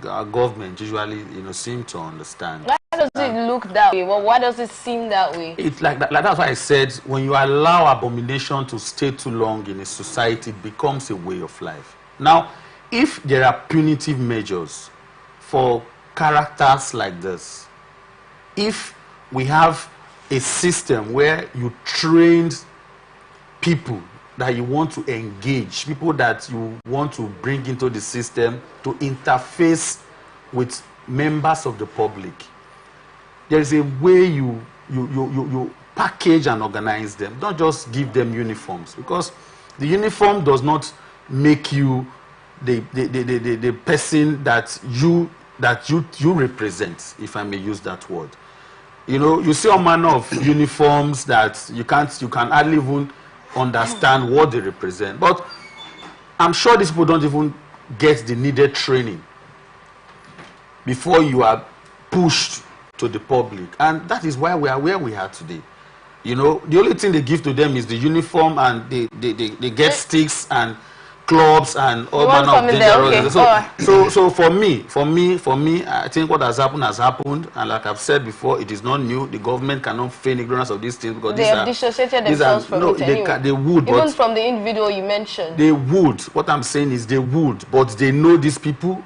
our government usually, you know, seem to understand. Why does it look that way? Well, why does it seem that way? It's like that. Like that's why I said, when you allow abomination to stay too long in a society, it becomes a way of life. Now, if there are punitive measures for characters like this, if we have a system where you trained people that you want to engage, people that you want to bring into the system to interface with members of the public, there is a way you package and organize them. Don't just give them uniforms, because the uniform does not make you the person that you represent, if I may use that word. You know, you see all manner of uniforms that you can hardly even understand what they represent. But I'm sure these people don't even get the needed training before you are pushed to the public. And that is why we are where we are today. You know, the only thing they give to them is the uniform, and they get sticks and clubs and all manner of dangerous. Okay. So for me, I think what has happened, and like I've said before, it is not new. The government cannot feign ignorance of these things, because they have dissociated themselves from it anyway. They would, even from the individual you mentioned. They would. What I'm saying is they would, but they know these people.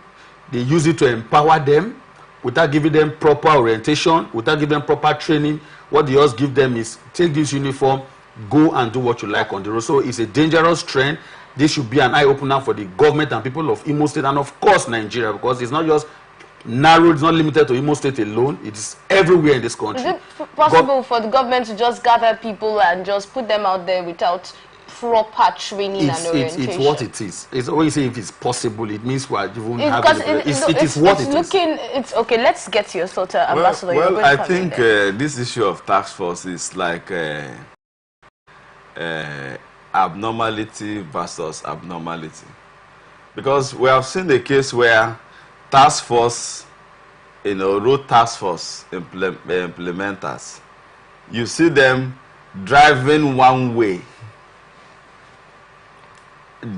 They use it to empower them without giving them proper orientation, without giving them proper training. What they just give them is, take this uniform, go and do what you like on the road. So it's a dangerous trend. This should be an eye-opener for the government and people of Imo State, and of course Nigeria, because it's not just narrowed, it's not limited to Imo State alone. It's everywhere in this country. Is it possible for the government to just gather people and just put them out there without proper training and orientation? It's what it is. It's always say if it's possible, it means we won't have it. It is what it is. It's okay. Let's get to your thought, Ambassador. Well, I think this issue of task force is like abnormality versus abnormality, because we have seen the case where task force, you know, road task force implementers, you see them driving one way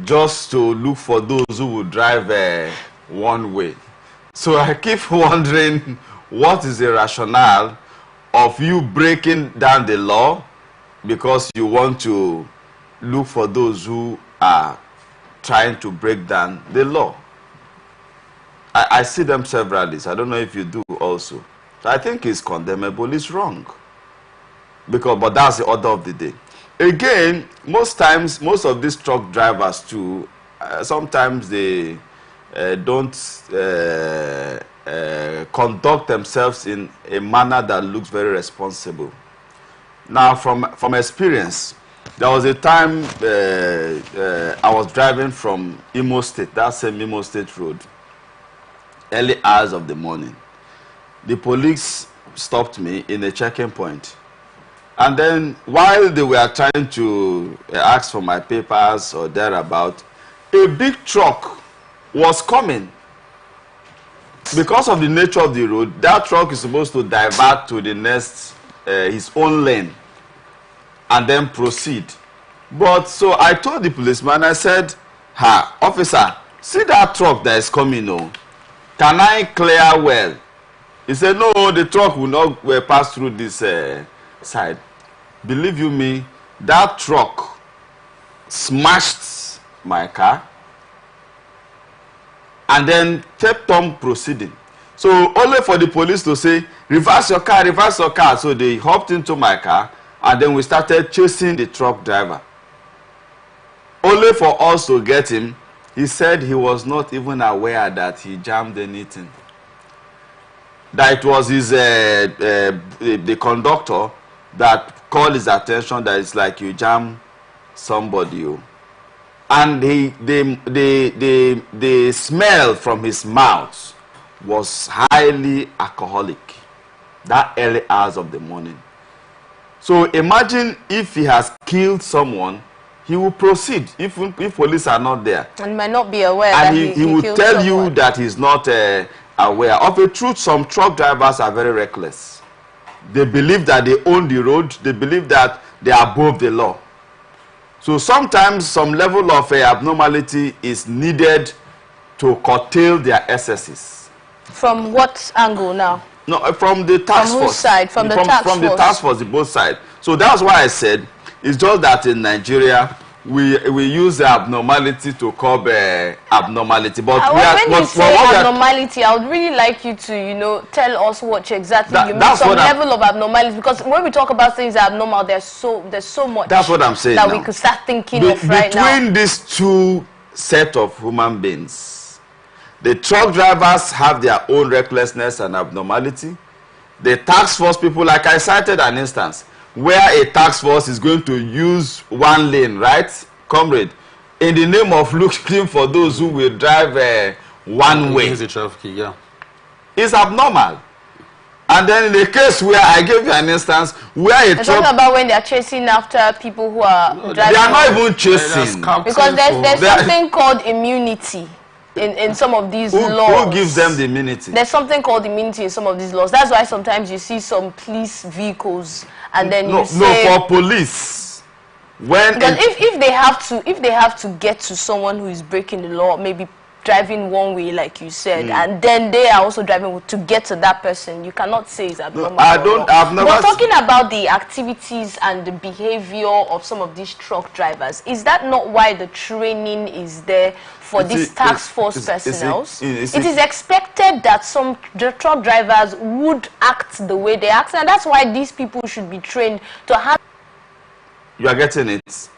just to look for those who will drive one way. So I keep wondering, what is the rationale of you breaking down the law because you want to look for those who are trying to break down the law? I see them severally. So I don't know if you do also. So I think it's condemnable, it's wrong. But that's the order of the day. Again, most times, most of these truck drivers too, sometimes they don't conduct themselves in a manner that looks very responsible. Now, from experience, there was a time I was driving from Imo State, that same Imo State road, early hours of the morning. The police stopped me in a checking point. And then while they were trying to ask for my papers or thereabout, a big truck was coming. Because of the nature of the road, that truck is supposed to divert to the next, his own lane, and then proceed. But so I told the policeman, I said, officer, see that truck that is coming, oh, can I clear well? He said, no, the truck will not pass through this side. Believe you me, that truck smashed my car and then kept on proceeding. So only for the police to say, reverse your car, reverse your car. So they hopped into my car and then we started chasing the truck driver. Only for us to get him. He said he was not even aware that he jammed anything. That it was his the conductor that called his attention that it's like you jam somebody. And the smell from his mouth was highly alcoholic that early hours of the morning. So imagine if he has killed someone, he will proceed if police are not there. And might not be aware and that he will tell you that he's not aware. Of the truth, some truck drivers are very reckless. They believe that they own the road. They believe that they are above the law. So sometimes some level of abnormality is needed to curtail their excesses. From what angle now? No, from the task from force. Whose side? From the task force? From the task force, the both sides. So that's why I said it's just that in Nigeria we use the abnormality to curb abnormality. But when you say abnormality, I would really like you to, tell us what exactly you mean. Some level of abnormality, because when we talk about things that are abnormal, there's so much. That's what I'm saying. That we could start thinking of right now. Between these two set of human beings, the truck drivers have their own recklessness and abnormality. The task force people, like I cited an instance where a task force is going to use one lane, right, comrade, in the name of looking for those who will drive one way. Yeah. It's abnormal. And then in the case where I gave you an instance where a truck... talking about when they are chasing after people who are driving... They are not even chasing. Because there's something called immunity in some of these laws. Who gives them the immunity? There's something called immunity in some of these laws. That's why sometimes you see some police vehicles and then you say... No, for police. Because if they have to get to someone who is breaking the law, maybe driving one way, like you said, and then they are also driving to get to that person, you cannot say it's abnormal. We're talking about the activities and the behavior of some of these truck drivers. Is that not why the training is there for these task force personnel? It is expected that some truck drivers would act the way they act, and that's why these people should be trained to have. You are getting it.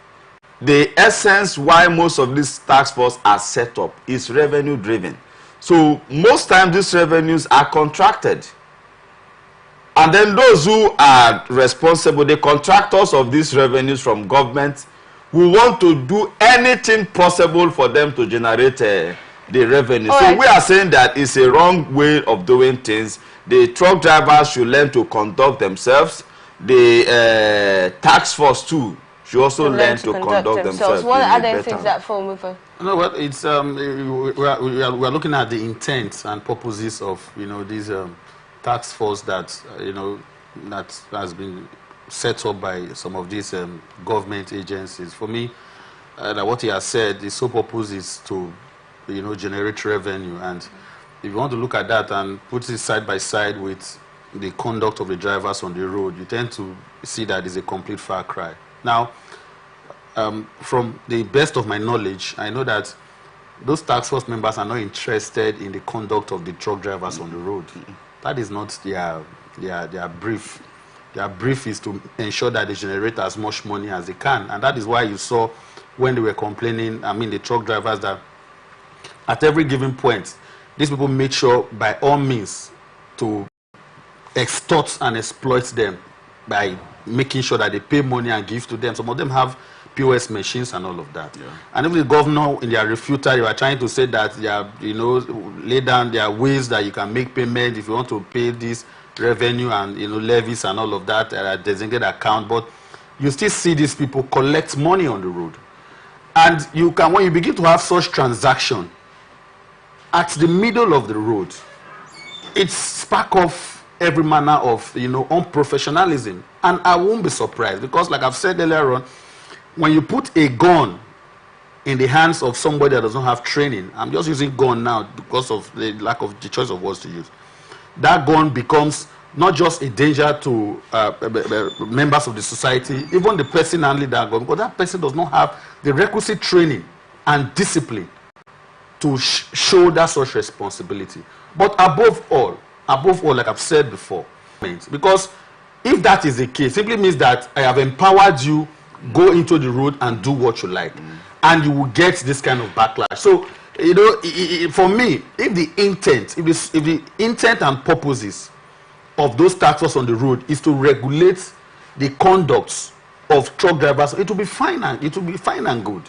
The essence why most of these task force are set up is revenue driven. So most times these revenues are contracted. And then those who are responsible, the contractors of these revenues from government, will want to do anything possible for them to generate the revenue. So we are saying that it's a wrong way of doing things. The truck drivers should learn to conduct themselves. The task force too should also learn to conduct themselves. What are other things that fall within? No, well, it's we are looking at the intent and purposes of these task force that that has been set up by some of these government agencies. For me, what he has said, the sole purpose is to generate revenue, and if you want to look at that and put it side by side with the conduct of the drivers on the road, you tend to see that it's a complete far cry. Now, from the best of my knowledge, I know that those task force members are not interested in the conduct of the truck drivers on the road. That is not their brief. Their brief is to ensure that they generate as much money as they can. And that is why you saw when they were complaining, the truck drivers, that at every given point, these people made sure by all means to extort and exploit them by making sure that they pay money and give to them. Some of them have POS machines and all of that. Yeah. And even the governor in their refutal, they were trying to say that they are, lay down their ways that you can make payment if you want to pay this revenue and levies and all of that at a designated account. But you still see these people collect money on the road. And when you begin to have such transaction at the middle of the road, it spark off every manner of unprofessionalism. And I won't be surprised, because like I've said earlier on, when you put a gun in the hands of somebody that doesn't have training, I'm just using gun now because of the lack of the choice of words to use, that gun becomes not just a danger to members of the society, even the person handling that gun, because that person does not have the requisite training and discipline to show that such responsibility. But above all, like I've said before, because if that is the case, simply means that I have empowered you, go into the road and do what you like, and you will get this kind of backlash. So, for me, if the intent and purposes of those task force on the road is to regulate the conduct of truck drivers, it will be fine and good.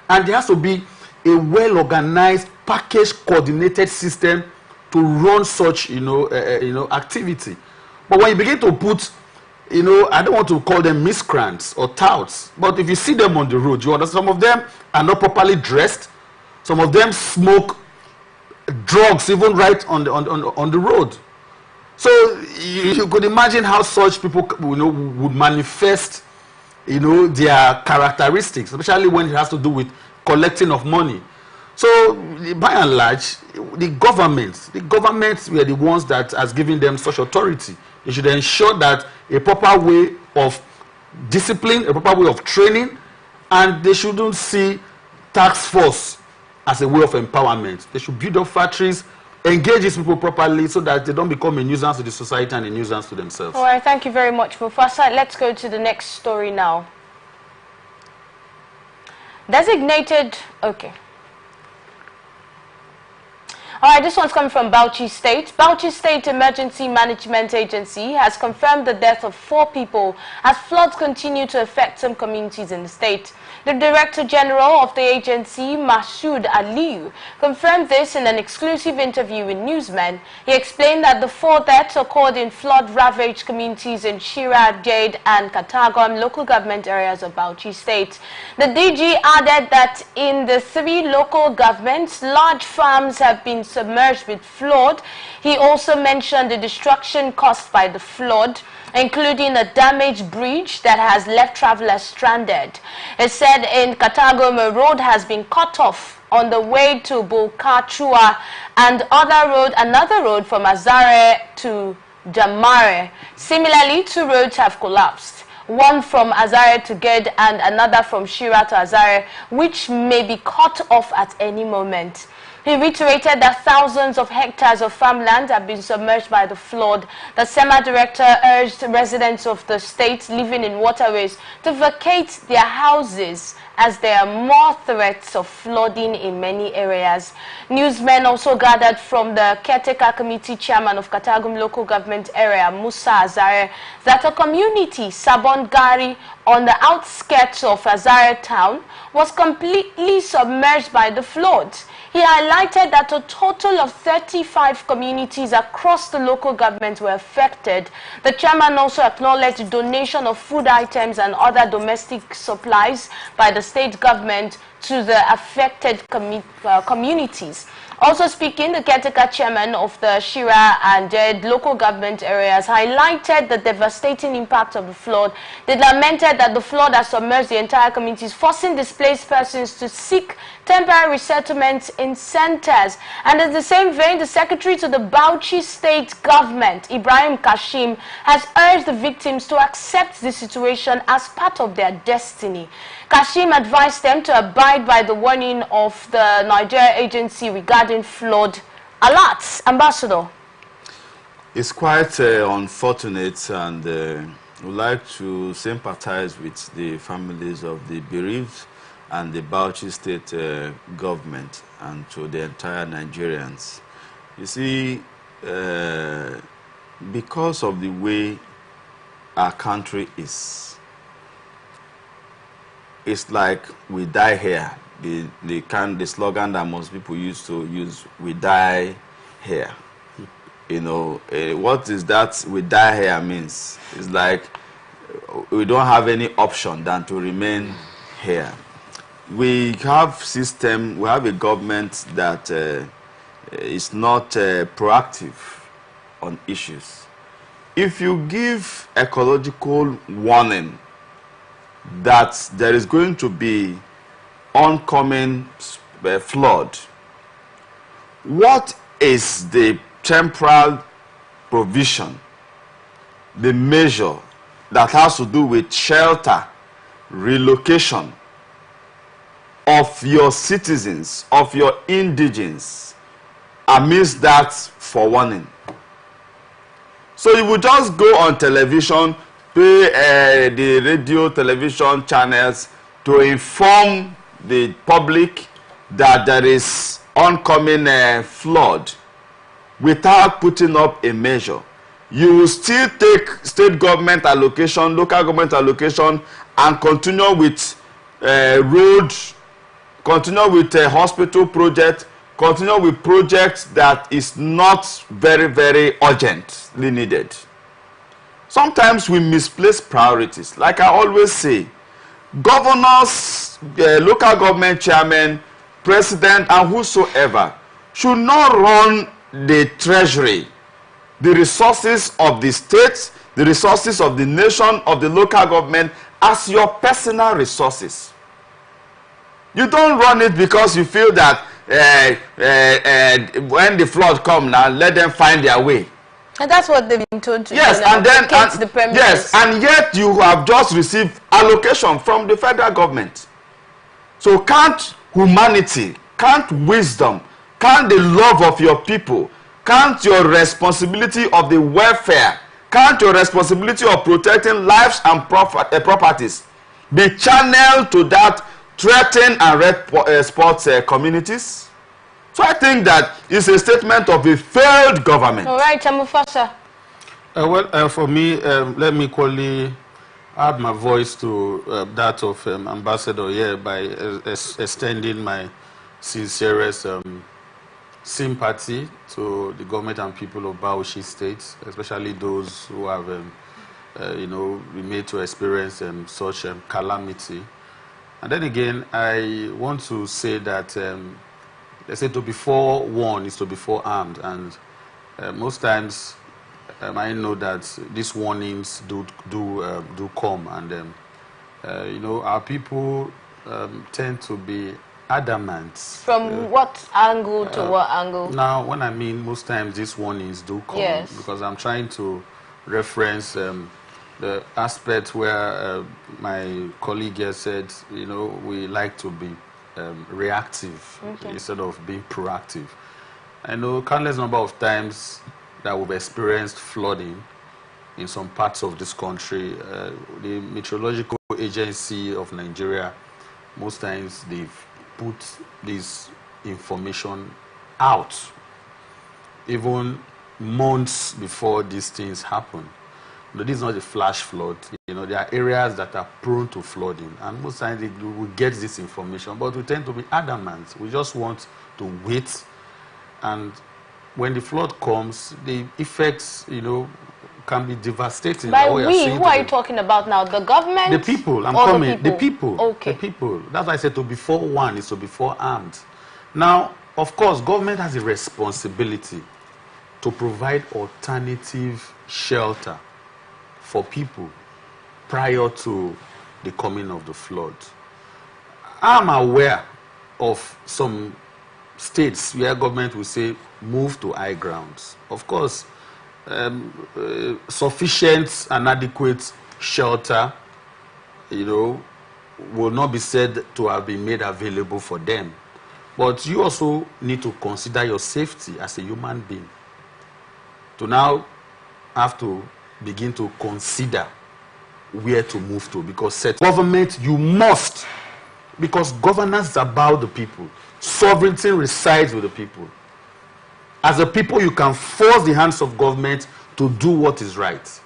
And there has to be a well-organized, packaged, coordinated system to run such activity. But when you begin to put I don't want to call them miscreants or touts, but if you see them on the road, you understand some of them are not properly dressed, some of them smoke drugs even right on the road. So you could imagine how such people would manifest their characteristics, especially when it has to do with collecting of money. So, by and large, the governments were the ones that has given them such authority. They should ensure that a proper way of discipline, a proper way of training, and they shouldn't see task force as a way of empowerment. They should build up factories, engage these people properly so that they don't become a nuisance to the society and a nuisance to themselves. All right, thank you very much, Mufasa. Let's go to the next story now. Designated, okay. All right, this one's coming from Bauchi State. Bauchi State Emergency Management Agency has confirmed the death of 4 people as floods continue to affect some communities in the state. The Director General of the agency, Mashood Aliyu, confirmed this in an exclusive interview with newsmen. He explained that the 4 deaths occurred in flood-ravaged communities in Shira, Jade, and Katagum local government areas of Bauchi State. The DG added that in the 3 local governments, large farms have been submerged with flood. He also mentioned the destruction caused by the flood, including a damaged bridge that has left travelers stranded. It said in Katagum, a road has been cut off on the way to Bulkachua, and another road from Azare to Jamare. Similarly, 2 roads have collapsed. One from Azare to Ged and another from Shira to Azare, which may be cut off at any moment. He reiterated that thousands of hectares of farmland have been submerged by the flood. The SEMA director urged residents of the state living in waterways to vacate their houses as there are more threats of flooding in many areas. Newsmen also gathered from the caretaker committee chairman of Katagum local government area, Musa Azare, that a community, Sabongari, on the outskirts of Azare town, was completely submerged by the floods. He highlighted that a total of 35 communities across the local government were affected. The chairman also acknowledged the donation of food items and other domestic supplies by the state government to the affected communities. Also speaking, the caretaker chairman of the Shira and Jed local government areas highlighted the devastating impact of the flood. They lamented that the flood has submerged the entire communities, forcing displaced persons to seek temporary resettlements in centers. And in the same vein, the secretary to the Bauchi state government, Ibrahim Kashim, has urged the victims to accept the situation as part of their destiny. Kashim advised them to abide by the warning of the Nigeria agency regarding flood alerts. Ambassador. It's quite unfortunate, and we'd like to sympathize with the families of the bereaved and the Bauchi state government and to the entire Nigerians. You see, because of the way our country is, it's like we die here. The slogan that most people used to use, we die here. You know, what is that we die here means? It's like we don't have any option than to remain here. We have system, we have a government that is not proactive on issues. If you give ecological warning that there is going to be oncoming flood, what is the temporal provision, the measure that has to do with shelter, relocation of your citizens, of your indigents, amidst that for warning? So you would just go on television, pay the radio, television channels to inform the public that there is oncoming flood without putting up a measure. You will still take state government allocation, local government allocation, and continue with road, continue with a hospital project, continue with projects that is not very, very urgently needed. Sometimes we misplace priorities. Like I always say, governors, local government chairmen, president, and whosoever should not run the treasury, the resources of the state, the resources of the nation, of the local government as your personal resources. You don't run it because you feel that when the flood come now, let them find their way. And that's what they've been told to do. Yes, and then the premises. yes, and yet you have just received allocation from the federal government. So can't humanity, can't wisdom, can't the love of your people, can't your responsibility of the welfare, can't your responsibility of protecting lives and properties be channeled to that threatened and red sports communities? So I think that it's a statement of a failed government. All right, Amufasa. For me, let me equally add my voice to that of Ambassador here by extending my sincerest sympathy to the government and people of Bauchi State, especially those who have, been made to experience such calamity. And then again, I want to say that they say to be forewarned is to be forearmed, and most times I know that these warnings do come, and our people tend to be adamant. From what angle to what angle? Now, when I mean most times these warnings do come, yes, because I'm trying to reference the aspect where my colleague here said, we like to be reactive instead of being proactive. I know countless number of times that we've experienced flooding in some parts of this country. The Meteorological Agency of Nigeria, most times they've put this information out even months before these things happen. This is not a flash flood. There are areas that are prone to flooding, and most times we get this information, but we tend to be adamant. We just want to wait, and when the flood comes, the effects, can be devastating. By we, who are you talking about now? The government? The people. I'm coming. The people. Okay. The people. That's why I said to be forewarned is to be forearmed. Now, of course, government has a responsibility to provide alternative shelter for people prior to the coming of the flood. I'm aware of some states where government will say move to high grounds. Of course, sufficient and adequate shelter, will not be said to have been made available for them. But you also need to consider your safety as a human being. To now have to begin to consider where to move to, because government, you must, because governance is about the people. Sovereignty resides with the people. As a people, you can force the hands of government to do what is right.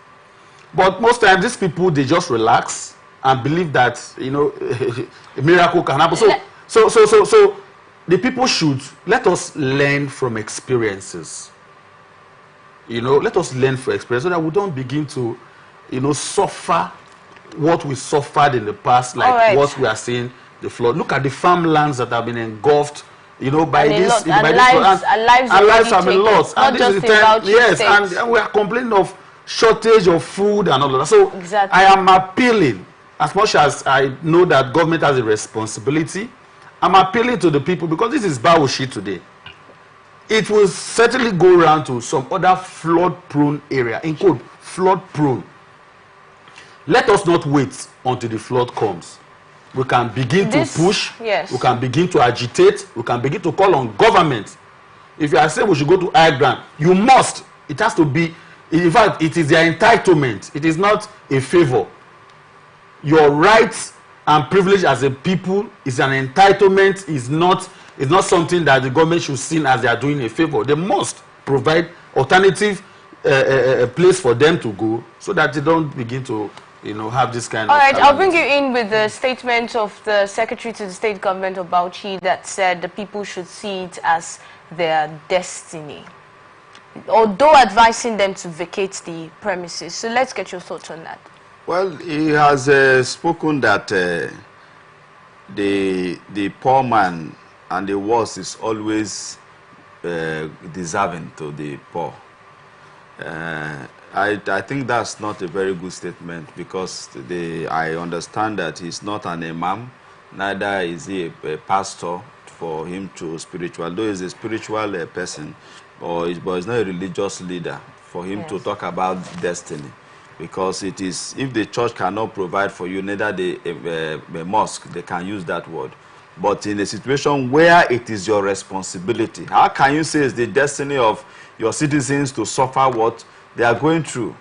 But most times, these people, they just relax and believe that, a miracle can happen. So the people should, let us learn from experiences. Let us learn from experience so that we don't begin to, suffer what we suffered in the past, like what we are seeing, the flood. Look at the farmlands that have been engulfed, by this. Lives have been lost. And this is the time, yes, and we are complaining of shortage of food and all of that. So exactly. I am appealing, as much as I know that government has a responsibility, I'm appealing to the people, because this is Bauchi today. It will certainly go around to some other flood-prone area, in quote, flood-prone. Let us not wait until the flood comes. We can begin to push, yes. We can begin to agitate, we can begin to call on government. If you are saying we should go to high ground, you must. It has to be, in fact, it is their entitlement. It is not a favor. Your rights and privilege as a people is an entitlement, is not something that the government should see as they are doing a favor. They must provide alternative place for them to go, so that they don't begin to have this kind of... All right, I'll bring you in with the statement of the Secretary to the State Government of Bauchi that said the people should see it as their destiny, although advising them to vacate the premises. So let's get your thoughts on that. Well, he has spoken that the poor man and the worst is always deserving to the poor. I think that's not a very good statement, because I understand that he's not an imam, neither is he a pastor for him to spiritual, though he's a spiritual person, but he's not a religious leader, for him to talk about destiny. Because it is, if the church cannot provide for you, neither the mosque, they can use that word. But in a situation where it is your responsibility, how can you say it's the destiny of your citizens to suffer what they are going through?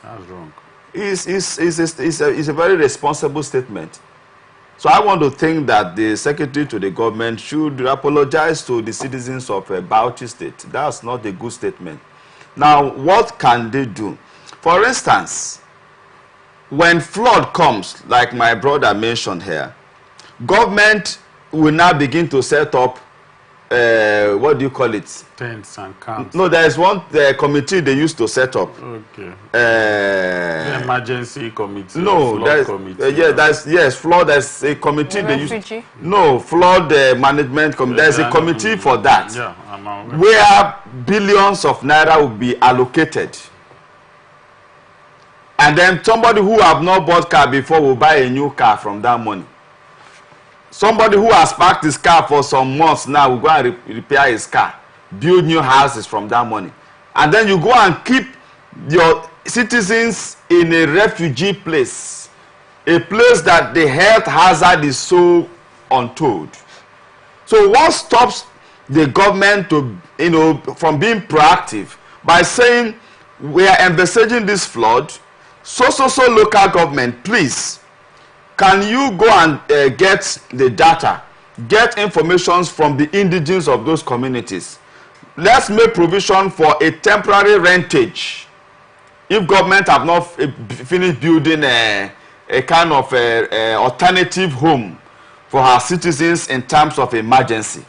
That's wrong. It's a very responsible statement. So I want to think that the secretary to the government should apologize to the citizens of Bauchi State. That's not a good statement. Now, what can they do? For instance, when flood comes, like my brother mentioned here, government will now begin to set up, what do you call it? Tents and camps. No, there is one committee they used to set up. Okay. The emergency committee. No, flood committee. Yes, flood. There's a committee they used. No, flood management committee. There's a committee for that. Yeah, where billions of naira will be allocated. And then somebody who have not bought car before will buy a new car from that money. Somebody who has parked his car for some months now will go and repair his car, build new houses from that money. And then you go and keep your citizens in a refugee place, a place that the health hazard is so untold. So what stops the government to, from being proactive by saying we are envisaging this flood, so local government, please, can you go and get the data, get information from the indigenes of those communities? Let's make provision for a temporary rentage. If government have not finished building a kind of alternative home for our citizens in times of emergency.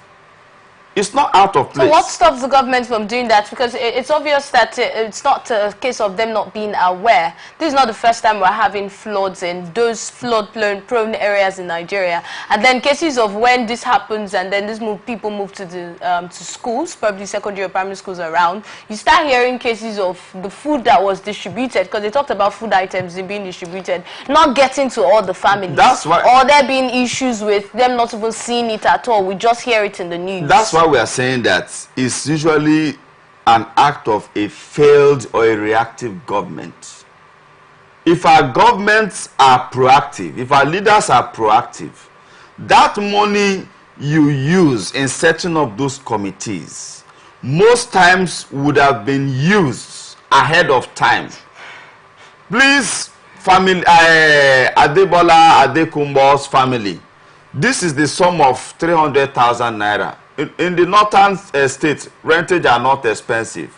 It's not out of place. So what stops the government from doing that? Because it's obvious that it's not a case of them not being aware. This is not the first time we're having floods in those flood-prone areas in Nigeria. And then cases of when this happens and then people move to the to schools, probably secondary or primary schools around, you start hearing cases of the food that was distributed, because they talked about food items being distributed, not getting to all the families. That's why. Or there being issues with them not even seeing it at all. We just hear it in the news. That's why we are saying that it's usually an act of a failed or a reactive government. If our governments are proactive, if our leaders are proactive, that money you use in setting up those committees most times would have been used ahead of time. Please, family, Adebola Adekumbo's family, this is the sum of 300,000 naira. In the northern states, rentage are not expensive.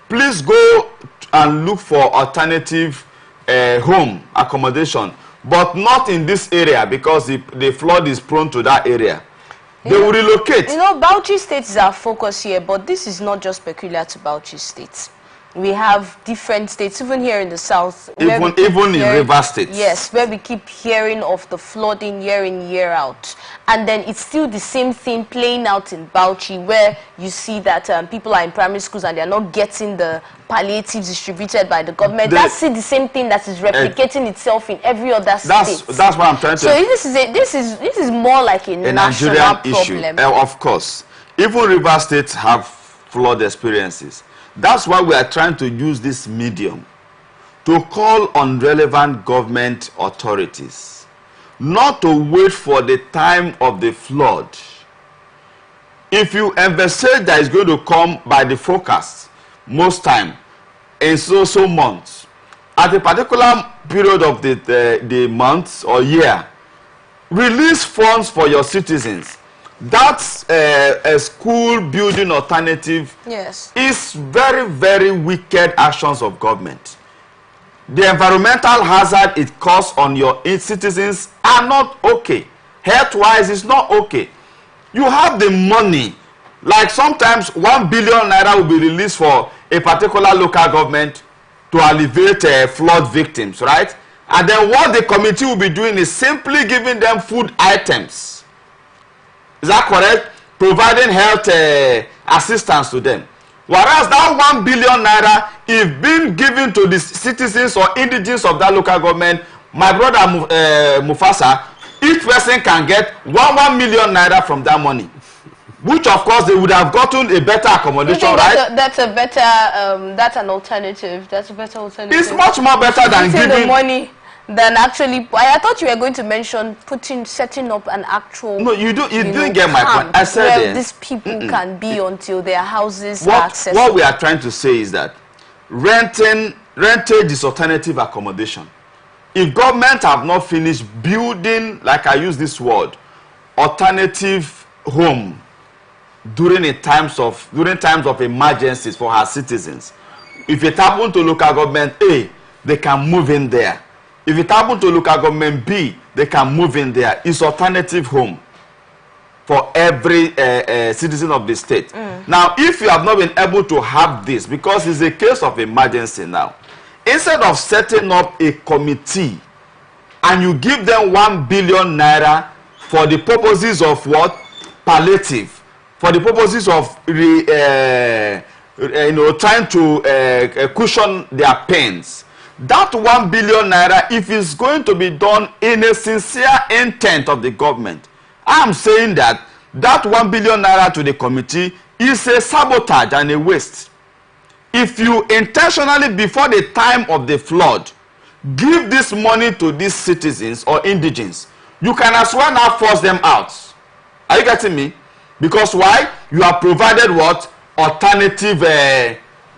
Please go and look for alternative home accommodation, but not in this area, because the flood is prone to that area. They will relocate. Bauchi State is our focus here, but this is not just peculiar to Bauchi State. We have different states, even here in the south. Even in River State. Yes, where we keep hearing of the flooding year in, year out. And then it's still the same thing playing out in Bauchi, where you see that people are in primary schools and they're not getting the palliatives distributed by the government. That's the same thing that is replicating itself in every other state. That's what I'm trying to... So this is more like a national Nigerian issue. Of course. Even River States have flood experiences. That's why we are trying to use this medium to call on relevant government authorities not to wait for the time of the flood. If you envisage that it's going to come by the forecast, most time in so months, at a particular period of the month or year, release funds for your citizens. That's a school building alternative. Yes. Is very, very wicked actions of government. The environmental hazard it causes on your citizens are not okay. Health-wise, it's not okay. You have the money. Like sometimes 1 billion naira will be released for a particular local government to alleviate flood victims, right? And then what the committee will be doing is simply giving them food items. Is that correct? Providing health assistance to them. Whereas that 1 billion naira is being given to the citizens or indigenes of that local government, my brother Mufasa, each person can get 1 million naira from that money. which of course they would have gotten a better accommodation, right? That's that's an alternative. That's a better alternative. It's much more better than giving the money than actually. I thought you were going to mention setting up an actual. No, you didn't get my point. I said where these people can be until their houses are accessible. What we are trying to say is that rentage is alternative accommodation. If government have not finished building, like I use this word, alternative home during times of emergencies for her citizens, if it happen to local government A, they can move in there. If it happen to local government B, they can move in there. It's alternative home for every citizen of the state. Now, if you have not been able to have this, because it's a case of emergency now, instead of setting up a committee and you give them 1 billion naira for the purposes of what? Palliative. For the purposes of trying to cushion their pains. That 1 billion naira, if it's going to be done in a sincere intent of the government, I am saying that 1 billion naira to the committee is a sabotage and a waste. If you intentionally, before the time of the flood, give this money to these citizens or indigents, you can as well now force them out. Are you getting me? Because why? You have provided what? Alternative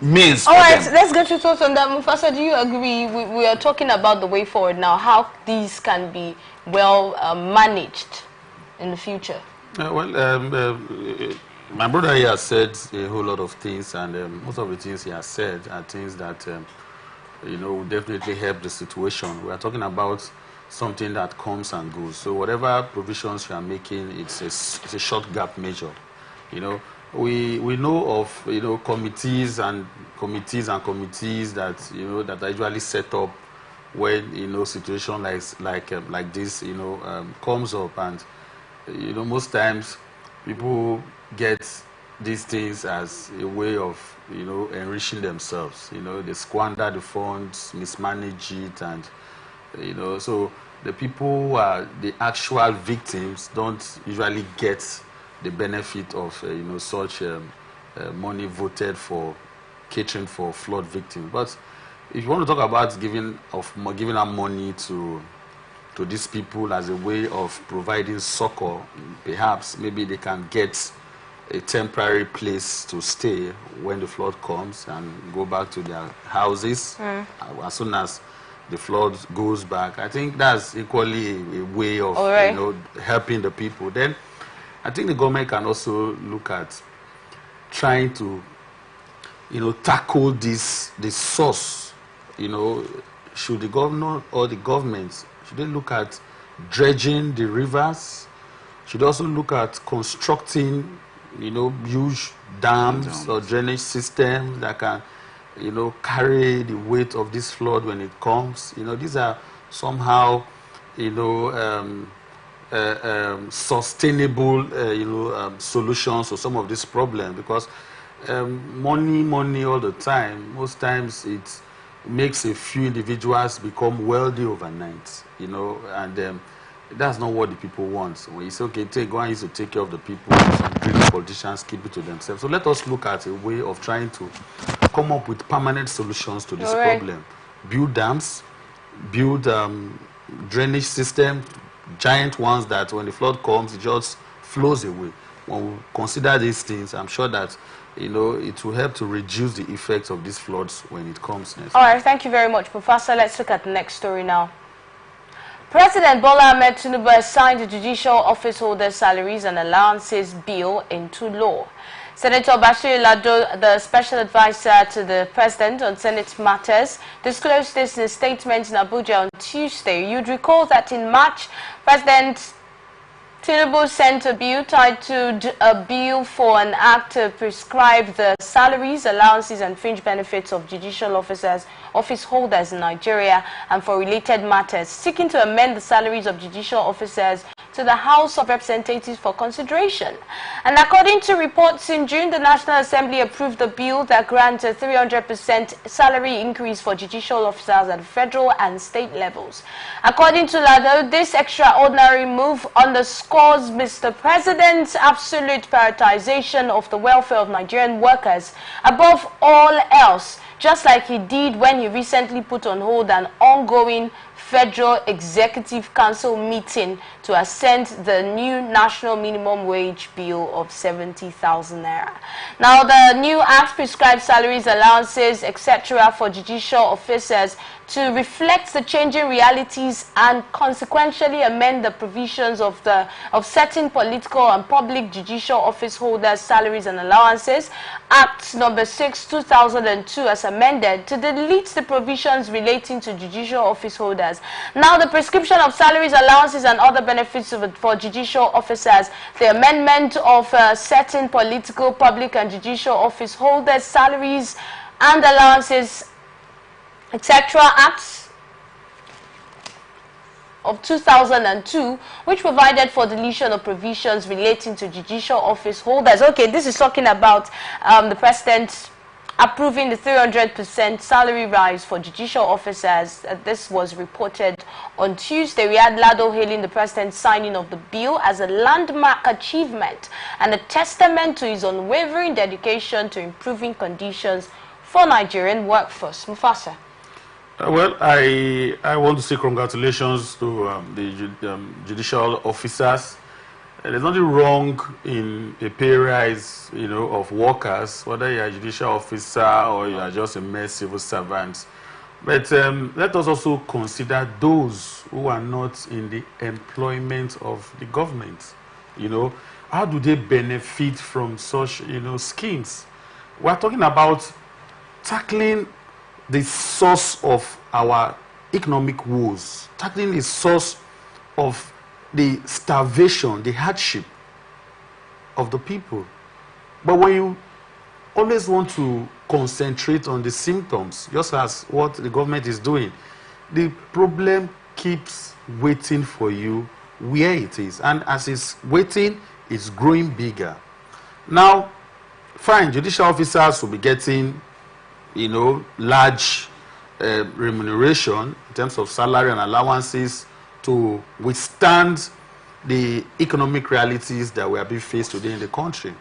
means. All right, let's get your thoughts on that. Mufasa, do you agree? We are talking about the way forward now, how these can be well managed in the future. My brother here has said a whole lot of things, and most of the things he has said are things that will definitely help the situation. We are talking about something that comes and goes. So whatever provisions you are making, it's a short gap measure. We know of committees and committees that that are usually set up when situation like this comes up, and most times people get these things as a way of enriching themselves. They squander the funds, mismanage it, and so the people who are the actual victims don't usually get the benefit of such money voted for catering for flood victims. But if you want to talk about giving out money to these people as a way of providing succor, perhaps maybe they can get a temporary place to stay when the flood comes and go back to their houses as soon as the flood goes back. I think that's equally a way of helping the people. Then I think the government can also look at trying to tackle the source. Should the governor or the government, should they look at dredging the rivers? Should they also look at constructing huge dams or drainage systems that can carry the weight of this flood when it comes? These are somehow sustainable solutions to some of these problems, because money all the time, most times it makes a few individuals become wealthy overnight, and that's not what the people want. When you say, okay, go and use to take care of the people, some greedy politicians keep it to themselves. So let us look at a way of trying to come up with permanent solutions to this problem. Build dams, build drainage system, giant ones that when the flood comes, it just flows away. When we consider these things, I'm sure that it will help to reduce the effects of these floods when it comes next. All right, thank you very much, Professor. Let's look at the next story now. President Bola Ahmed Tinubu has signed the Judicial Office Holders' Salaries and Allowances Bill into law. Senator Bashir Lado, the special advisor to the President on Senate matters, disclosed this in a statement in Abuja on Tuesday. You'd recall that in March, President Tinubu sent a bill titled a bill for an act to prescribe the salaries, allowances and fringe benefits of judicial office holders in Nigeria and for related matters, seeking to amend the salaries of judicial officers to the House of Representatives for consideration. And according to reports in June, the National Assembly approved the bill that grants a 300% salary increase for judicial officers at federal and state levels. According to Lado, this extraordinary move underscores Mr. President's absolute prioritization of the welfare of Nigerian workers above all else, just like he did when he recently put on hold an ongoing Federal Executive Council meeting to assent the new national minimum wage bill of 70,000 naira. Now, the new act prescribes salaries, allowances, etc. for judicial officers to reflect the changing realities and consequentially amend the provisions of certain political and public judicial office holders' salaries and allowances, Act number 6, 2002, as amended, to delete the provisions relating to judicial office holders. Now, the prescription of salaries, allowances, and other benefits for judicial officers, the amendment of certain political, public, and judicial office holders' salaries and allowances, etc. Acts of 2002, which provided for deletion of provisions relating to judicial office holders. Okay, this is talking about the President approving the 300% salary rise for judicial officers. This was reported on Tuesday. We had Lado hailing the President's signing of the bill as a landmark achievement and a testament to his unwavering dedication to improving conditions for Nigerian workforce. Mufasa. Well, I want to say congratulations to the judicial officers. There's nothing wrong in a pay rise, of workers, whether you're a judicial officer or you are just a mere civil servant. But let us also consider those who are not in the employment of the government. How do they benefit from such, schemes? We're talking about tackling the source of our economic woes, tackling the source of the starvation, the hardship of the people. But when you always want to concentrate on the symptoms, just as what the government is doing, the problem keeps waiting for you where it is. And as it's waiting, it's growing bigger. Now, fine, judicial officers will be getting large remuneration in terms of salary and allowances to withstand the economic realities that we are being faced today in the country.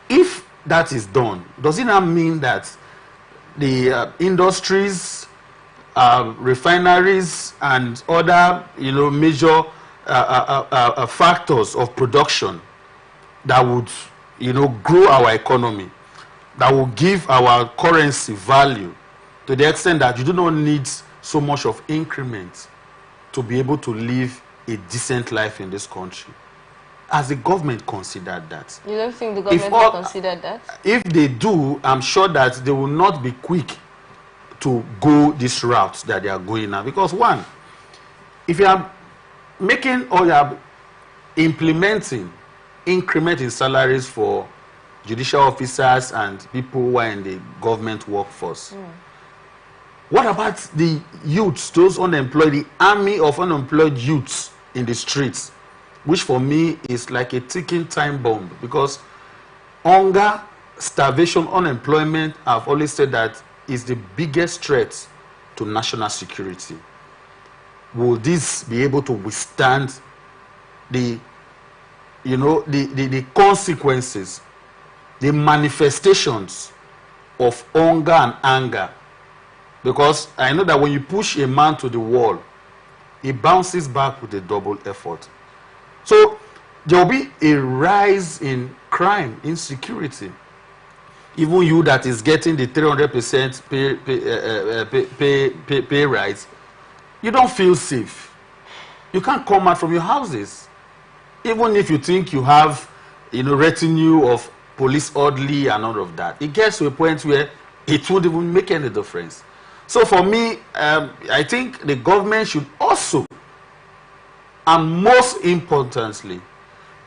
If that is done, does it not mean that the industries, refineries, and other major factors of production that would grow our economy, that will give our currency value to the extent that you do not need so much of increment to be able to live a decent life in this country? Has the government considered that? You don't think the government will consider that? If they do, I'm sure that they will not be quick to go this route that they are going now. Because one, if you are making or you are implementing increment in salaries for judicial officers and people who are in the government workforce, what about the youths, those unemployed, the army of unemployed youths in the streets, which for me is like a ticking time bomb? Because hunger, starvation, unemployment, I've always said that is the biggest threat to national security. Will this be able to withstand the consequences, the manifestations of hunger and anger? Because I know that when you push a man to the wall, he bounces back with a double effort. So there will be a rise in crime, insecurity. Even you that is getting the 300% pay rise, you don't feel safe. You can't come out from your houses. Even if you think you have, retinue of police orderly and all of that, it gets to a point where it won't even make any difference. So for me, I think the government should also, and most importantly,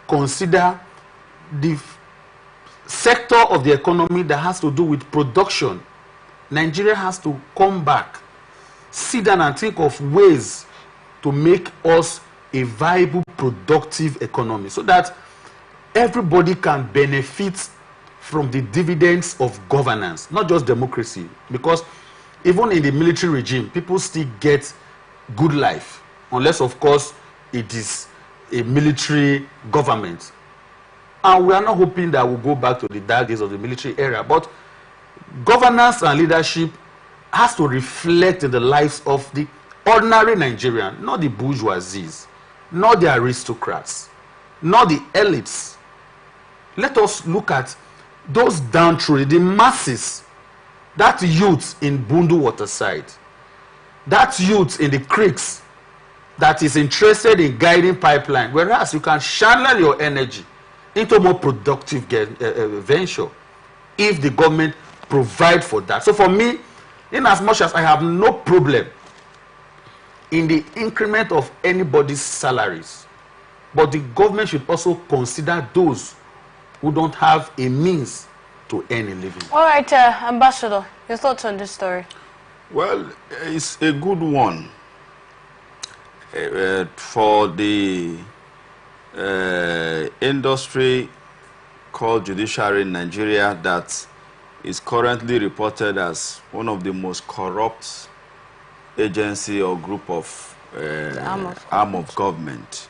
consider the sector of the economy that has to do with production. Nigeria has to come back, sit down and think of ways to make us a viable, productive economy so that everybody can benefit from the dividends of governance, not just democracy. Because even in the military regime, people still get good life, unless, of course, it is a military government. And we are not hoping that we'll go back to the dark days of the military era. But governance and leadership has to reflect in the lives of the ordinary Nigerian, not the bourgeoisies, not the aristocrats, not the elites. Let us look at those downtrodden, the masses, that youth in Bundu Waterside, that youth in the creeks that is interested in guiding pipeline, whereas you can channel your energy into more productive venture if the government provide for that. So for me, in as much as I have no problem in the increment of anybody's salaries, but the government should also consider those who don't have a means to earn a living. All right, Ambassador, your thoughts on this story? Well, it's a good one for the industry called judiciary in Nigeria that is currently reported as one of the most corrupt agency or group of arm of government.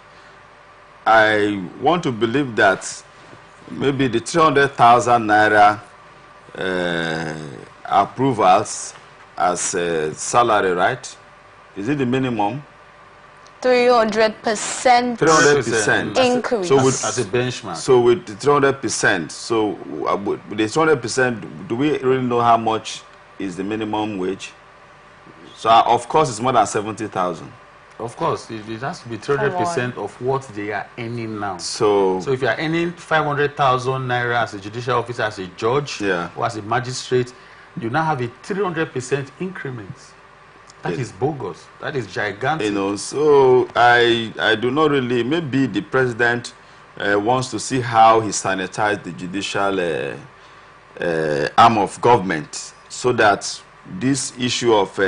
I want to believe that maybe the 300,000 naira approvals as salary, right? Is it the minimum? 300% 300% increase. So with, as a benchmark. So with the 300%, so with the 300%, do we really know how much is the minimum wage? So of course it's more than 70,000. Of course, it has to be 300% of what they are earning now. So if you are earning 500,000 naira as a judicial officer, as a judge, or as a magistrate, you now have a 300% increment. That is bogus. That is gigantic. You know, so I do not really, maybe the president wants to see how he sanitized the judicial arm of government so that this issue of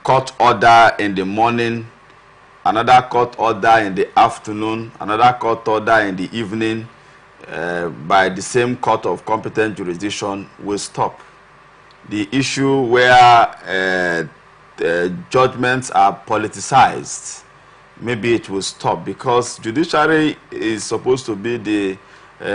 court order in the morning, another court order in the afternoon, another court order in the evening by the same court of competent jurisdiction will stop. The issue where judgments are politicized, maybe it will stop, because judiciary is supposed to be the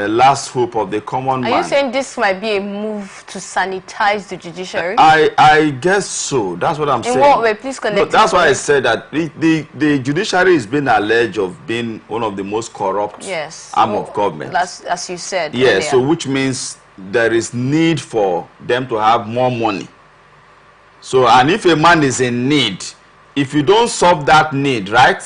last hope of the common man. Are you saying this might be a move to sanitize the judiciary? I guess so. That's what I'm saying. In what way? Please connect. No, that's why I said that the judiciary is being alleged of being one of the most corrupt arm of government. As you said. Yes, so which means there is need for them to have more money. So, and if a man is in need, if you don't solve that need, right,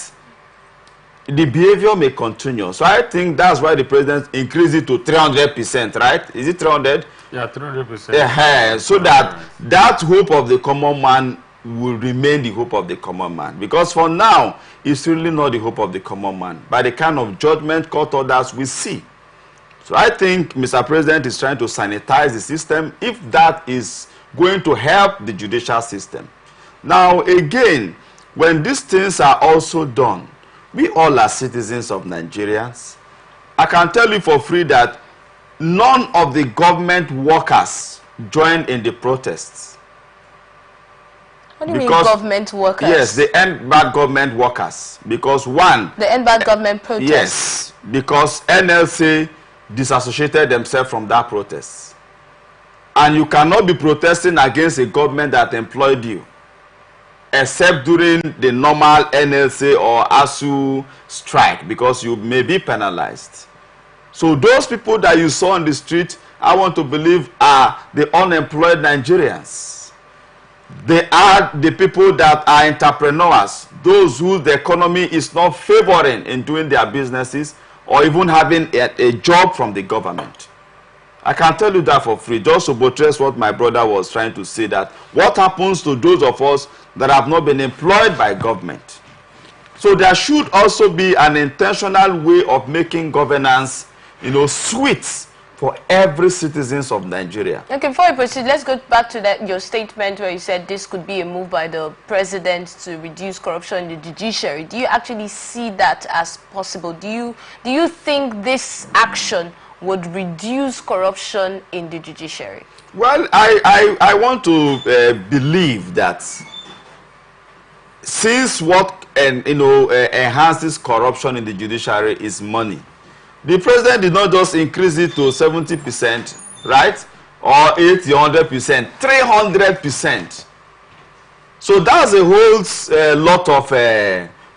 the behavior may continue. So I think that's why the president increased it to 300%, right? Is it 300? Yeah, 300%. So that hope of the common man will remain the hope of the common man. Because for now, it's really not the hope of the common man. By the kind of judgment court orders we see. So I think Mr. President is trying to sanitize the system, if that is going to help the judicial system. Now, again, when these things are also done, we all are citizens of Nigerians. I can tell you for free that none of the government workers joined in the protests. What do you mean government workers? Yes, the end bad government workers. Because one... The end bad government protests? Yes, because NLC disassociated themselves from that protest. And you cannot be protesting against a government that employed you, except during the normal NLC or ASU strike, because you may be penalized. So those people that you saw on the street, I want to believe are the unemployed Nigerians. They are the people that are entrepreneurs, those who the economy is not favoring in doing their businesses or even having a job from the government. I can tell you that for free, just to buttress what my brother was trying to say, that what happens to those of us that have not been employed by government. So there should also be an intentional way of making governance, sweet for every citizens of Nigeria. Okay, before we proceed, let's go back to that your statement where you said this could be a move by the president to reduce corruption in the judiciary. Do you actually see that as possible? Do you think this action would reduce corruption in the judiciary? Well, I want to believe that since what enhances corruption in the judiciary is money, the president did not just increase it to 70%, right? Or 80, 100%, 300%. So that's a whole lot of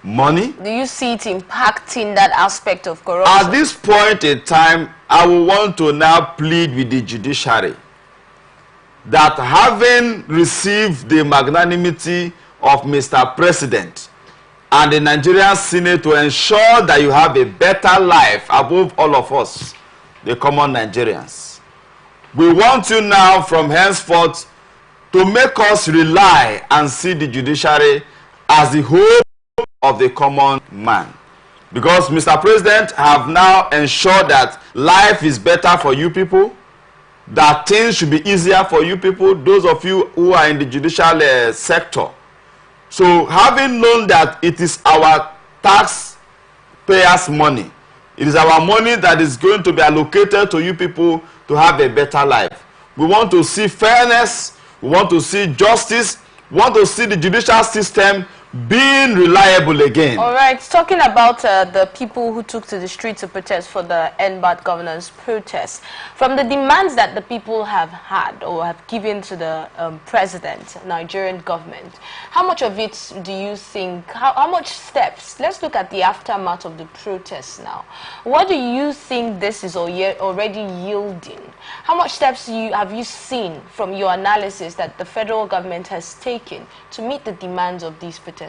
money. Do you see it impacting that aspect of corruption? At this point in time, I will want to now plead with the judiciary that having received the magnanimity of Mr. President and the Nigerian Senate to ensure that you have a better life above all of us, the common Nigerians. We want you now from henceforth to make us rely and see the judiciary as the hope of the common man. Because Mr. President have now ensured that life is better for you people, that things should be easier for you people, those of you who are in the judicial sector. So having known that it is our taxpayers' money, it is our money that is going to be allocated to you people to have a better life. We want to see fairness, we want to see justice, we want to see the judicial system being reliable again. All right, talking about the people who took to the streets to protest for the End Bad Governance protest, from the demands that the people have had or have given to the president, Nigerian government, how much of it do you think, how much steps, let's look at the aftermath of the protests now. What do you think this is already yielding? How much steps have you seen from your analysis that the federal government has taken to meet the demands of these protesters?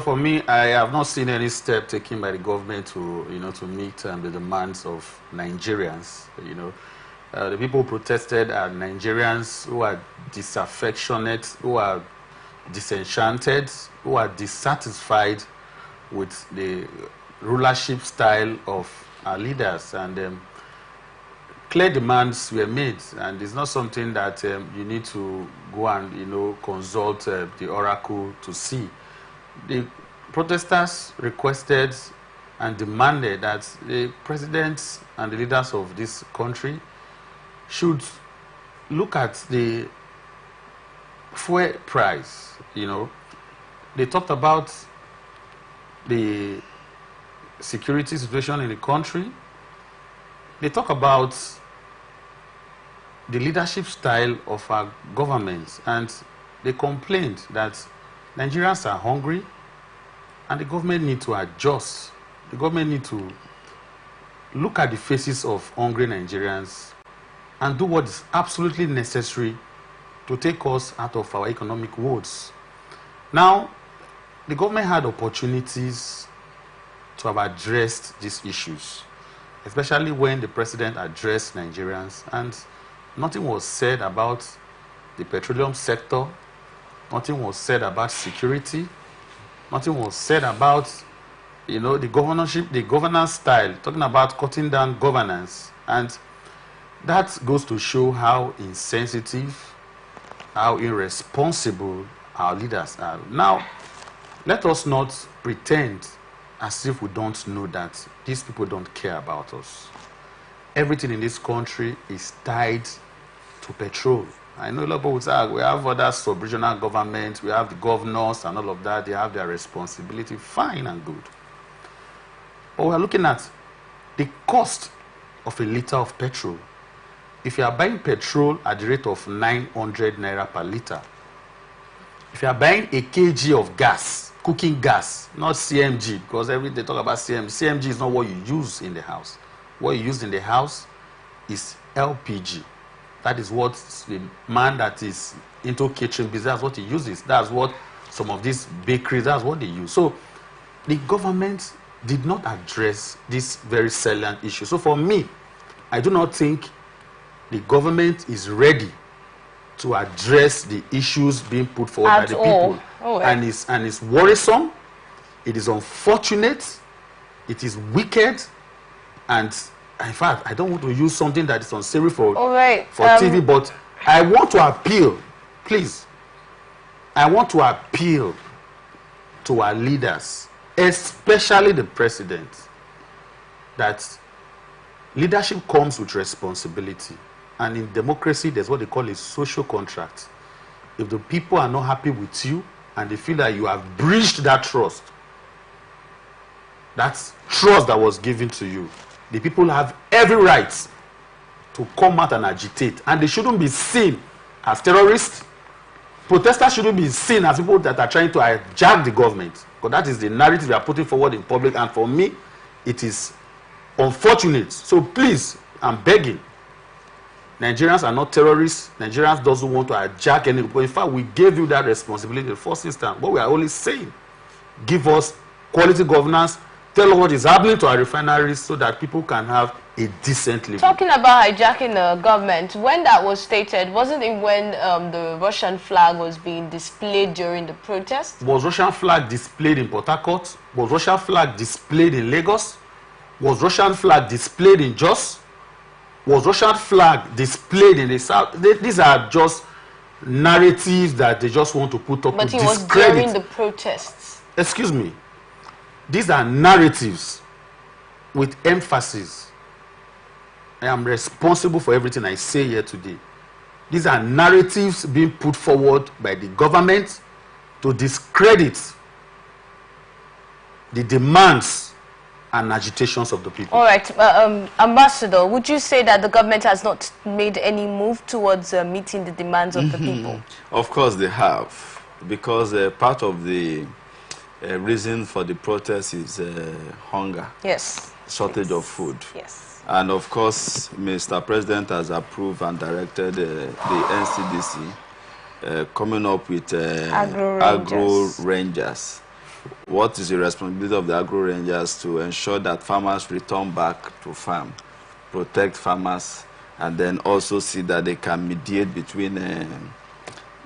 For me, I have not seen any step taken by the government to, to meet the demands of Nigerians. The people who protested are Nigerians who are disaffectionate, who are disenchanted, who are dissatisfied with the rulership style of our leaders, and clear demands were made, and it's not something that you need to go and consult the oracle to see. The protesters requested and demanded that the president and the leaders of this country should look at the fuel price. They talked about the security situation in the country. They talk about the leadership style of our government, and they complained that Nigerians are hungry and the government need to adjust. The government need to look at the faces of hungry Nigerians and do what is absolutely necessary to take us out of our economic woes. Now, the government had opportunities to have addressed these issues, especially when the president addressed Nigerians, and nothing was said about the petroleum sector, nothing was said about security, nothing was said about, the governorship, the governance style, talking about cutting down governance. And that goes to show how insensitive, how irresponsible our leaders are. Now, let us not pretend as if we don't know that these people don't care about us. Everything in this country is tied to petrol. I know a lot of people will say, we have other sub-regional governments, we have the governors and all of that, they have their responsibility, fine and good. But we're looking at the cost of a liter of petrol. If you are buying petrol at the rate of 900 naira per liter, if you are buying a kg of gas, cooking gas, not CMG, because every day they talk about CMG. CMG is not what you use in the house. What you use in the house is LPG. That is what the man that is into catering business, that's what he uses. That's what some of these bakeries, that's what they use. So the government did not address this very salient issue. So for me, I do not think the government is ready to address the issues being put forward by the people. And it's worrisome, it is unfortunate, it is wicked, and in fact, I don't want to use something that is unsavory for TV, but I want to appeal, please. I want to appeal to our leaders, especially the president, that leadership comes with responsibility. And in democracy, there's what they call a social contract. If the people are not happy with you and they feel that you have breached that trust that was given to you, the people have every right to come out and agitate. And they shouldn't be seen as terrorists. Protesters shouldn't be seen as people that are trying to hijack the government. Because that is the narrative they are putting forward in public. And for me, it is unfortunate. So please, I'm begging. Nigerians are not terrorists. Nigerians doesn't want to hijack anything. In fact, we gave you that responsibility in the first instance. But we are only saying, give us quality governance, tell us what is happening to our refineries so that people can have a decent living. Talking about hijacking the government, when that was stated, wasn't it when the Russian flag was being displayed during the protest? Was Russian flag displayed in Port Harcourt? Was Russian flag displayed in Lagos? Was Russian flag displayed in Jos? Was Russian flag displayed in the south? These are just narratives that they just want to put up to discredit. But it was during the protests. Excuse me. These are narratives with emphasis. I am responsible for everything I say here today. These are narratives being put forward by the government to discredit the demands and agitations of the people. All right. Ambassador, would you say that the government has not made any move towards meeting the demands of the people? Of course they have, because part of the reason for the protest is hunger. Yes. Shortage of food. Yes. And of course, Mr. President has approved and directed the NCDC coming up with agro rangers. What is the responsibility of the agro rangers? To ensure that farmers return back to farm, protect farmers, and then also see that they can mediate between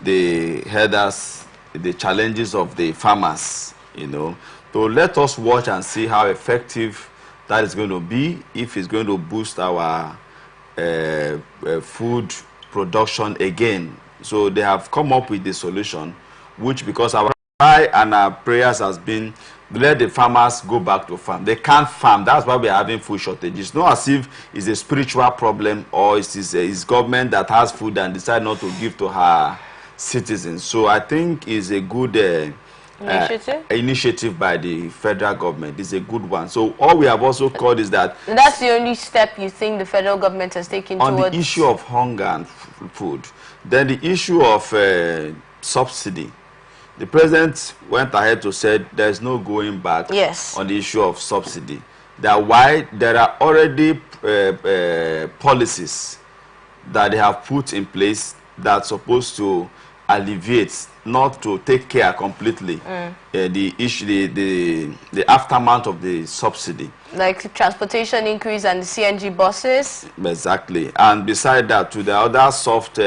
the herders, the challenges of the farmers, you know. So let us watch and see how effective that is going to be, if it's going to boost our food production again. So they have come up with the solution, which, because our cry and our prayers has been, let the farmers go back to farm. They can't farm. That's why we're having food shortage. It's not as if it's a spiritual problem or it's government that has food and decide not to give to her citizens. So I think it's a good initiative by the federal government. It's a good one. So all we have also called is that... That's the only step you think the federal government has taken on towards... the issue of hunger and food. Then the issue of subsidy. The president went ahead to say there is no going back on the issue of subsidy. That why there are already policies that they have put in place that are supposed to alleviate, not to take care completely, the issue, the aftermath of the subsidy. Like the transportation increase and the CNG buses? Exactly. And beside that, to the other soft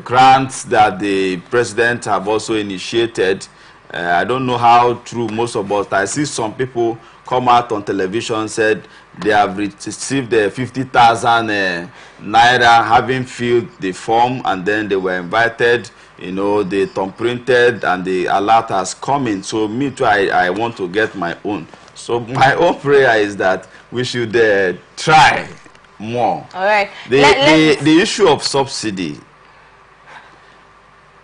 grants that the president have also initiated. I don't know how true most of us. I see some people come out on television said they have received 50,000 naira, having filled the form, and then they were invited. You know, they thumb printed and the alert has come in. So me too, I want to get my own. So my own prayer is that we should try more. All right. The issue of subsidy,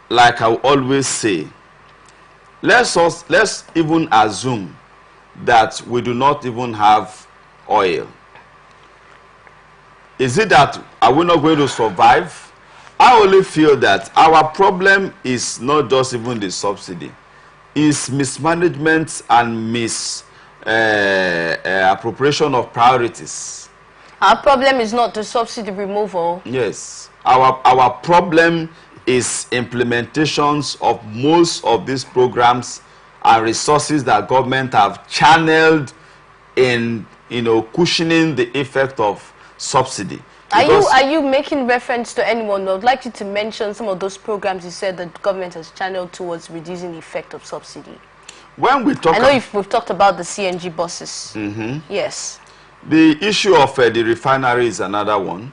like I always say, let's even assume that we do not even have oil. Is it that are we not going to survive? I only feel that our problem is not just even the subsidy. It's mismanagement and appropriation of priorities. Our problem is not the subsidy removal. Yes. Our problem is implementations of most of these programs and resources that government have channeled in, you know, cushioning the effect of subsidy. Are you making reference to anyone? I'd like you to mention some of those programs you said that government has channeled towards reducing the effect of subsidy. When we talk, I know we've talked about the CNG buses. Yes. The issue of the refinery is another one,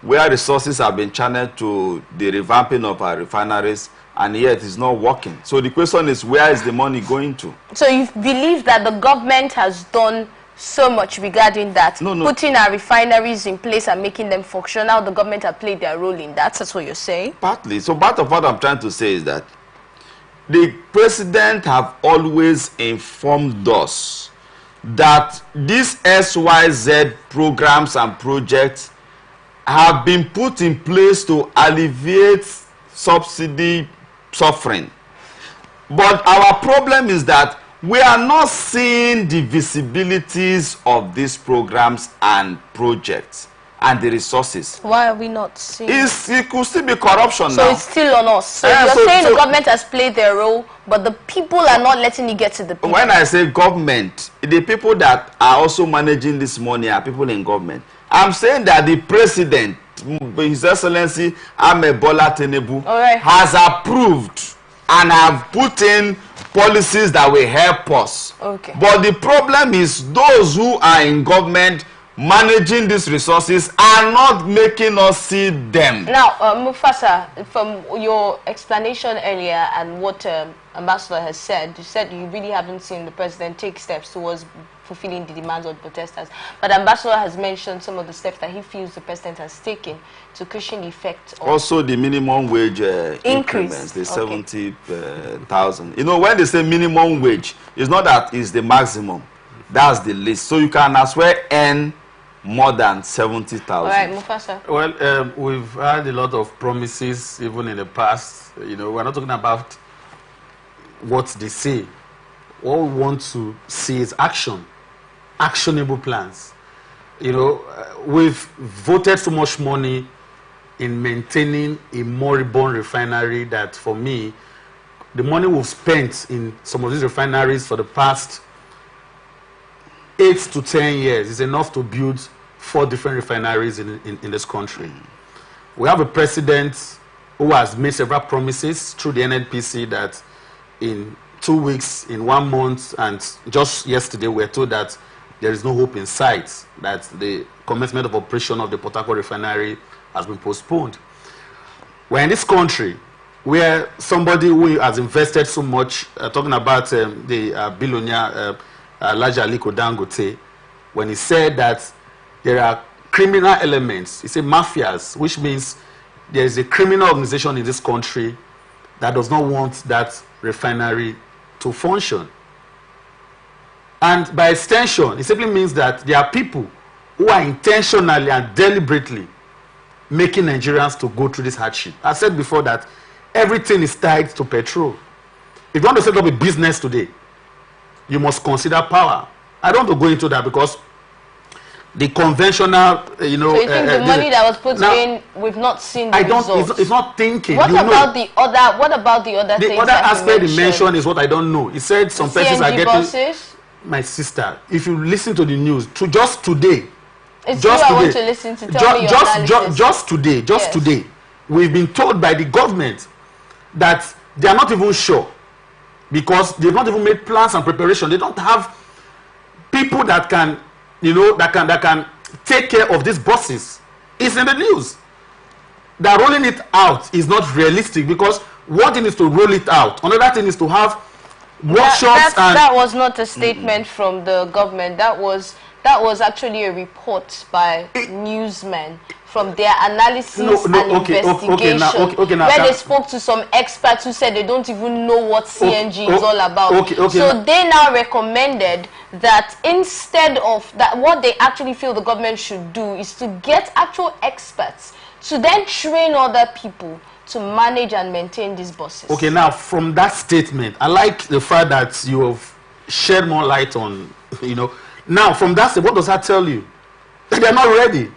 where resources have been channeled to the revamping of our refineries, and yet it's not working. So the question is, where is the money going to? So you believe that the government has done so much regarding that? No. Putting our refineries in place and making them functional, the government have played their role in that? That's what you're saying? Partly. So part of what I'm trying to say is that the president have always informed us that these SYZ programs and projects have been put in place to alleviate subsidy suffering. But our problem is that we are not seeing the visibilities of these programs and projects and the resources. Why are we not seeing it? Could still be corruption now. So it's still on us. So you're saying the government has played their role, but the people are not letting it get to the people. When I say government, the people that are also managing this money are people in government. I'm saying that the president, His Excellency Ahmed Bola Tinubu, has approved and have put in policies that will help us. Okay. But the problem is those who are in government managing these resources are not making us see them. Now, Mufasa, from your explanation earlier and what Ambassador has said, you said you really haven't seen the president take steps towards fulfilling the demands of the protesters. But Ambassador has mentioned some of the steps that he feels the president has taken to cushion the effect of also the minimum wage increments, the 70,000. You know, when they say minimum wage, it's not that it's the maximum. That's the least. So you can as well earn more than 70,000. All right, Mufasa. Well, we've had a lot of promises even in the past. You know, we're not talking about what they say. What we want to see is action, actionable plans. You know, we've voted so much money in maintaining a moribund refinery that, for me, the money we've spent in some of these refineries for the past 8 to 10 years is enough to build 4 different refineries in this country. We have a president who has made several promises through the NNPC that in 2 weeks, in 1 month, and just yesterday we were told that there is no hope in sight, that the commencement of operation of the Port Harcourt refinery has been postponed. We're in this country where somebody who has invested so much, talking about the billionaire Alhaji Aliko Dangote, when he said that there are criminal elements, he said mafias, which means there is a criminal organization in this country that does not want that refinery to function. And by extension, it simply means that there are people who are intentionally and deliberately making Nigerians to go through this hardship. I said before that everything is tied to petrol. If you want to set up a business today, you must consider power. I don't want to go into that because the conventional, you know. So you think the money that was put in, we've not seen the results? It's not thinking. What about the other? What about the other things? The other aspect he mentioned is what I don't know. He said some persons are getting. Buses? My sister, if you listen to the news, just today. It's just today. I want to listen to tell me your analysis. Just today, we've been told by the government that they are not even sure, because they've not even made plans and preparation. They don't have people that can, you know, that can take care of these buses. It's in the news. That rolling it out is not realistic, because one thing is to roll it out, another thing is to have workshops. That was not a statement from the government. That was actually a report by newsmen from their analysis and investigation, where they spoke to some experts who said they don't even know what CNG is all about. So they now recommended that instead of that, what they actually feel the government should do is to get actual experts to then train other people to manage and maintain these buses. Okay, now from that statement, I like the fact that you have shed more light on, you know. Now from that, what does that tell you? That they're not ready.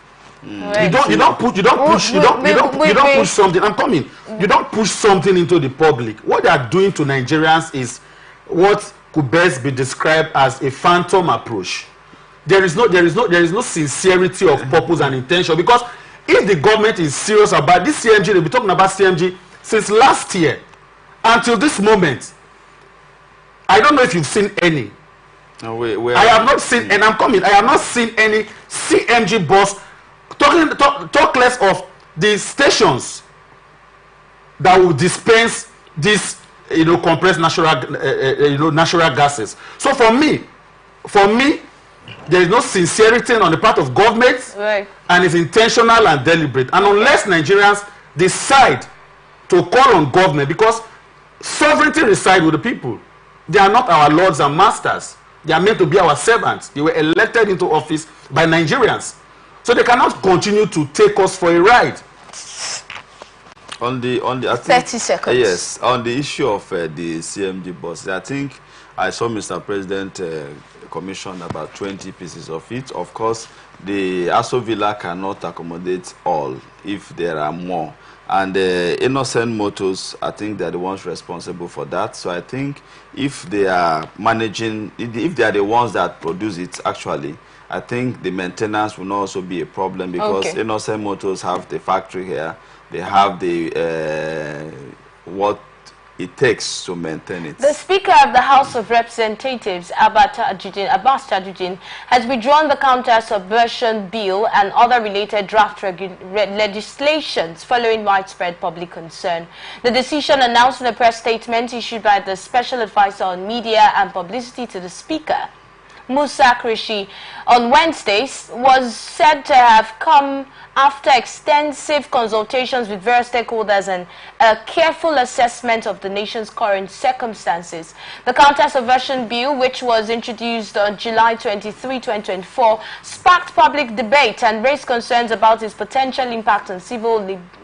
You don't push something. I'm coming. You don't push something into the public. What they are doing to Nigerians is what could best be described as a phantom approach. There is no sincerity of purpose and intention, because if the government is serious about this CNG, they'll be talking about CNG since last year until this moment. I don't know if you've seen any. No, I have not seen, and I'm coming, I have not seen any CMG bus, talk less of the stations that will dispense this, compressed natural gases. So for me, there is no sincerity on the part of government, right, and it's intentional and deliberate. And unless Nigerians decide to call on government, because sovereignty resides with the people. They are not our lords and masters. They are meant to be our servants. They were elected into office by Nigerians. So they cannot continue to take us for a ride. On the I think, 30 seconds. Yes, on the issue of the CMG buses, I think I saw Mr. President commission about 20 pieces of it. Of course, the Aso Villa cannot accommodate all if there are more. And Innocent Motors, I think they're the ones responsible for that. So I think if they are managing, if they are the ones that produce it, actually, I think the maintenance will not also be a problem, because Innocent Motors have the factory here. They have the what it takes to maintain it. The Speaker of the House of Representatives, Abbas Tajudeen, has withdrawn the counter-subversion bill and other related draft legislations following widespread public concern. The decision, announced in a press statement issued by the Special Advisor on Media and Publicity to the Speaker, Musa Krishi, on Wednesday, was said to have come after extensive consultations with various stakeholders and a careful assessment of the nation's current circumstances. The counter-subversion bill, which was introduced on July 23, 2024, sparked public debate and raised concerns about its potential impact on civil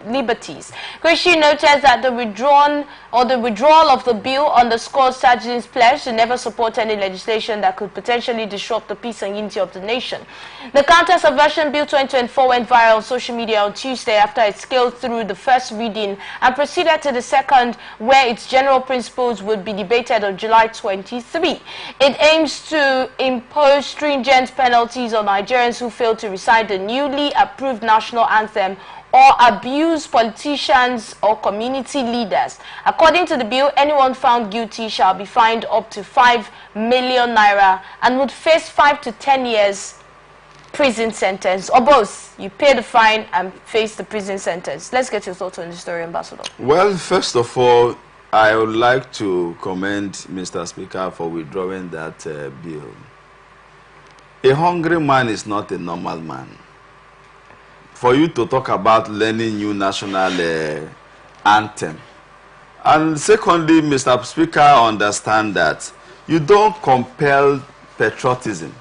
liberties. Krishi noted that the withdrawal of the bill underscores Tajudeen's pledge to never support any legislation that could potentially disrupt the peace and unity of the nation. The counter-subversion bill 2024 went viral on social media on Tuesday after it scaled through the first reading and proceeded to the second, where its general principles would be debated on July 23. It aims to impose stringent penalties on Nigerians who fail to recite the newly approved national anthem or abuse politicians or community leaders. According to the bill, anyone found guilty shall be fined up to 5 million naira and would face 5 to 10 years prison sentence, or both. You pay the fine and face the prison sentence. Let's get your thoughts on the story, Ambassador. Well, first of all, I would like to commend Mr. Speaker for withdrawing that bill. A hungry man is not a normal man. For you to talk about learning new national anthem. And secondly, Mr. Speaker, understand that you don't compel patriotism.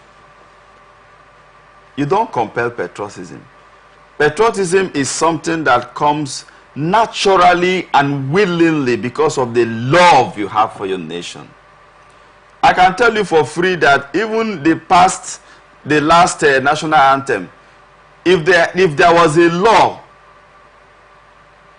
You don't compel patriotism. Patriotism is something that comes naturally and willingly because of the love you have for your nation. I can tell you for free that even the last national anthem, if there was a law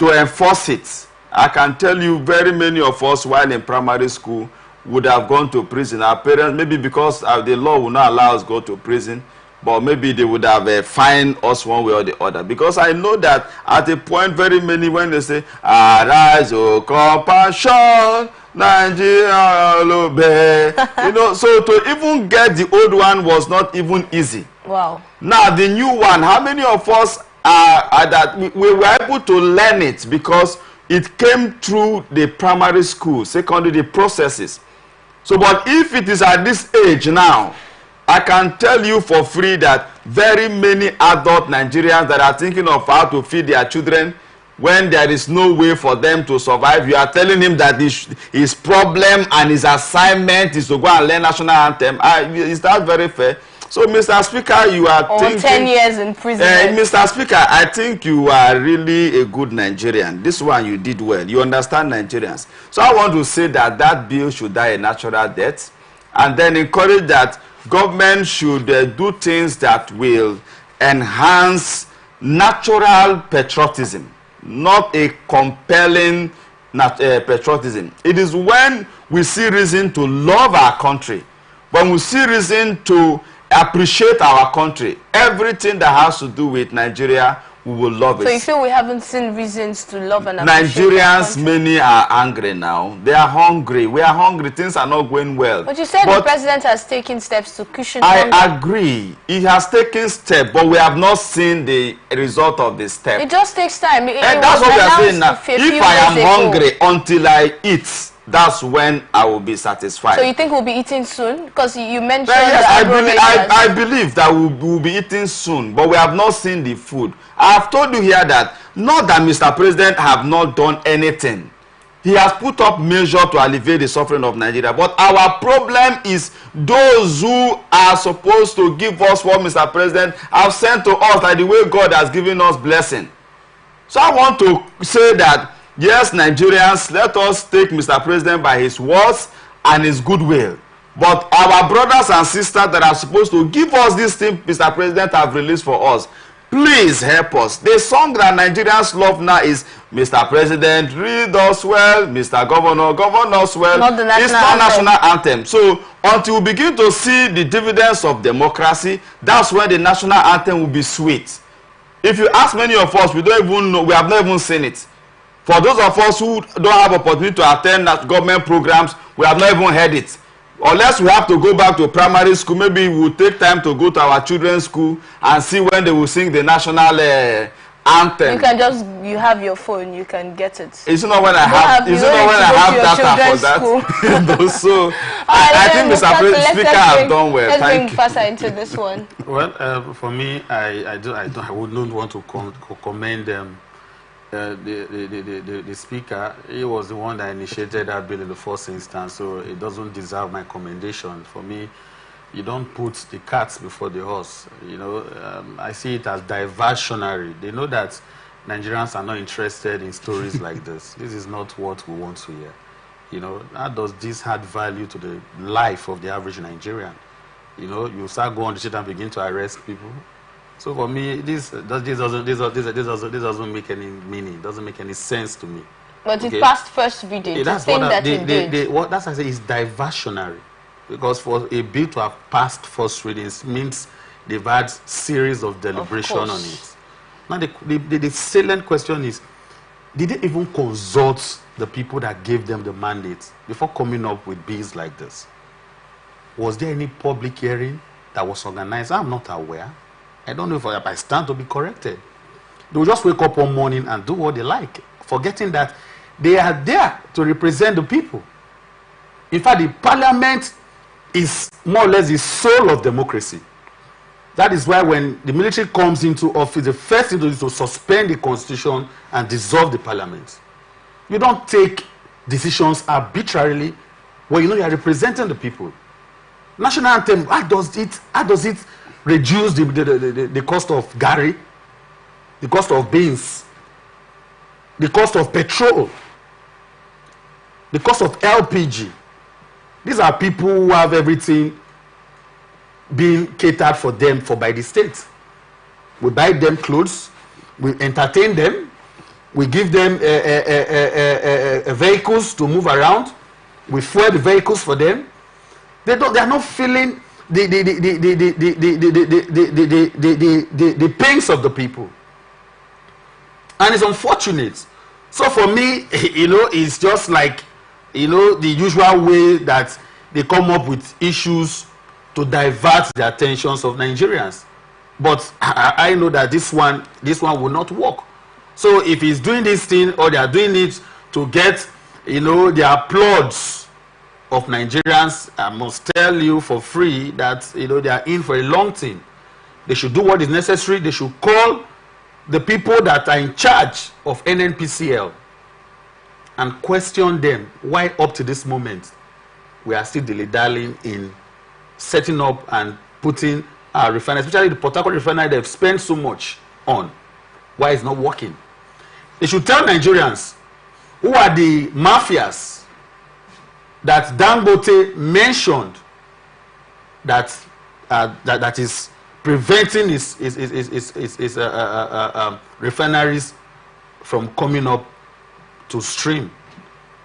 to enforce it, I can tell you very many of us while in primary school would have gone to prison. Our parents, maybe because the law would not allow us to go to prison, but maybe they would have fined us one way or the other. Because I know that at a point, very many, when they say, arise, O compassion, Nigeria, obey. So to even get the old one was not even easy. Wow. Now, the new one, how many of us are that we were able to learn it because it came through the primary school, secondary, the processes. So, but if it is at this age now, I can tell you for free that very many adult Nigerians that are thinking of how to feed their children when there is no way for them to survive, you are telling him that his problem and his assignment is to go and learn national anthem. Is that very fair? So, Mr. Speaker, you are thinking... 10 years in prison. Mr. Speaker, I think you are really a good Nigerian. This one you did well. You understand Nigerians. So I want to say that that bill should die a natural death, and then encourage that government should do things that will enhance natural patriotism, not a compelling patriotism. It is when we see reason to love our country, when we see reason to appreciate our country, everything that has to do with Nigeria we will love it. So you feel we haven't seen reasons to love and appreciate Nigerians, many are angry now. They are hungry. We are hungry. Things are not going well. But you said the president has taken steps to cushion hunger. I agree. He has taken steps, but we have not seen the result of the step. It just takes time. And that's what we are saying now. If I am hungry until I eat, that's when I will be satisfied. So you think we'll be eating soon? Because you mentioned yes, I believe that we'll be eating soon, but we have not seen the food. I have told you here that not that Mr. President have not done anything. He has put up measures to alleviate the suffering of Nigeria. But our problem is those who are supposed to give us what Mr. President have sent to us, like the way God has given us blessing. So I want to say that yes, Nigerians, let us take Mr. President by his words and his goodwill. But our brothers and sisters that are supposed to give us this thing Mr. President have released for us, please help us. The song that Nigerians love now is Mr. President, read us well, Mr. Governor, govern us well. Not the national it's not national anthem. So until we begin to see the dividends of democracy, that's when the national anthem will be sweet. If you ask many of us, we don't even know, we have not even seen it. For those of us who don't have opportunity to attend government programs, we have not even heard it. Unless we have to go back to primary school, maybe we'll take time to go to our children's school and see when they will sing the national anthem. You can just, you have your phone, you can get it. It's not when I have data for that. So I think Mr. Speaker have done well. Let's bring Fasa into this one. Well, for me, I would not want to commend them. The speaker, he was the one that initiated that bill in the first instance, so it doesn't deserve my commendation. For me, you don't put the cart before the horse. You know, I see it as diversionary. They know that Nigerians are not interested in stories like this. This is not what we want to hear. You know, how does this add value to the life of the average Nigerian? You know, you start going on the street and begin to arrest people. So for me, this doesn't make any meaning. It doesn't make any sense to me. But it passed first reading. That's what that's I say is diversionary, because for a bill to have passed first readings means they've had series of deliberation on it. Now the salient question is, did they even consult the people that gave them the mandate before coming up with bills like this? Was there any public hearing that was organized? I'm not aware. I don't know if I stand to be corrected. They will just wake up one morning and do what they like, forgetting that they are there to represent the people. In fact, the parliament is more or less the soul of democracy. That is why when the military comes into office, the first thing to do is to suspend the constitution and dissolve the parliament. You don't take decisions arbitrarily when you know you are representing the people. National anthem, how does it reduce the cost of Gary, the cost of beans, the cost of petrol, the cost of LPG? These are people who have everything being catered for them by the state. We buy them clothes, we entertain them, we give them vehicles to move around, we fuel the vehicles for them. They are not feeling the pains of the people, and it's unfortunate. So for me, you know, it's just like, you know, the usual way that they come up with issues to divert the attentions of Nigerians. But I know that this one will not work. So if he's doing this thing, or they are doing it to get, you know, the applause of Nigerians, I must tell you for free that, you know, they are in for a long thing. They should do what is necessary. They should call the people that are in charge of NNPCL and question them why up to this moment we are still dilly-dallying in setting up and putting our refinery, especially the Port Harcourt refinery they've spent so much on. Why it's not working? They should tell Nigerians who are the mafias that Dangote mentioned that is preventing his refineries from coming up to stream.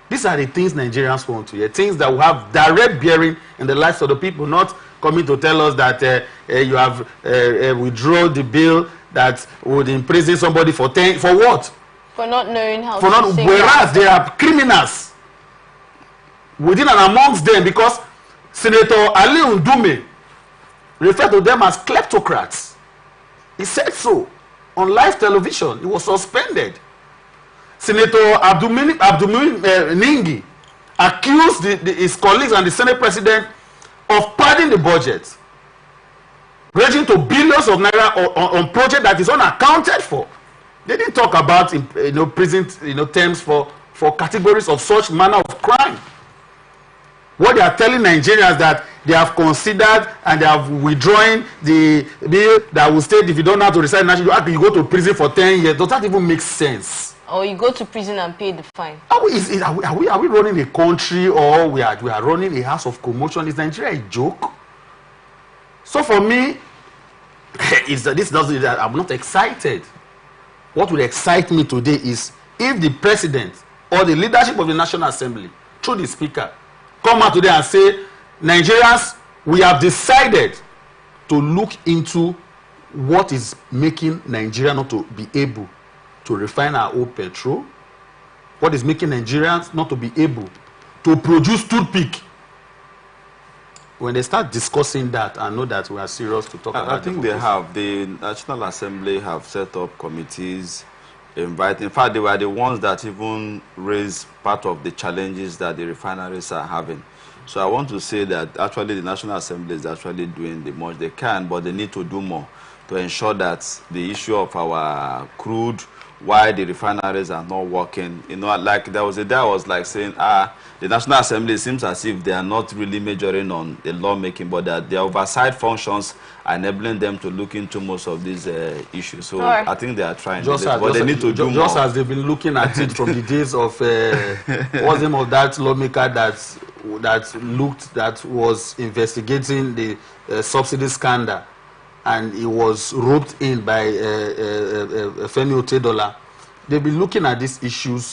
These are the things Nigerians want to hear, things that will have direct bearing in the lives of the people, not coming to tell us that you have withdrawn the bill that would imprison somebody for what? For not knowing how for to not, sing. Whereas there are criminals within and amongst them, because Senator Ali Ndume referred to them as kleptocrats. He said so on live television. He was suspended. Senator Abdulmumin Ningi accused his colleagues and the Senate President of padding the budget, ranging to billions of naira on project that is unaccounted for. They didn't talk about prison terms for categories of such manner of crime. What they are telling Nigerians that they have considered and they have withdrawn the bill that will state if you don't have to reside in national, you go to prison for 10 years. Does that even make sense? Or you go to prison and pay the fine. Are we running a country, or we are running a house of commotion? Is Nigeria a joke? So for me, I'm not excited. What will excite me today is if the president or the leadership of the National Assembly, through the speaker, come out today and say, Nigerians, we have decided to look into what is making Nigeria not to be able to refine our own petrol, what is making Nigerians not to be able to produce toothpick. When they start discussing that, I know that we are serious to talk about. I think they have. The National Assembly have set up committees, in fact, they were the ones that even raised part of the challenges that the refineries are having. So I want to say that actually the National Assembly is actually doing the most they can, but they need to do more to ensure that the issue of our crude, why the refineries are not working, like there was a day I was like saying, the National Assembly seems as if they are not really majoring on the lawmaking, but that their oversight functions are enabling them to look into most of these issues. So right. I think they are trying, but they need to do more. Just as they've been looking at it from the days of, what's the name of that lawmaker that was investigating the subsidy scandal, and he was roped in by Femi Otedola. They've been looking at these issues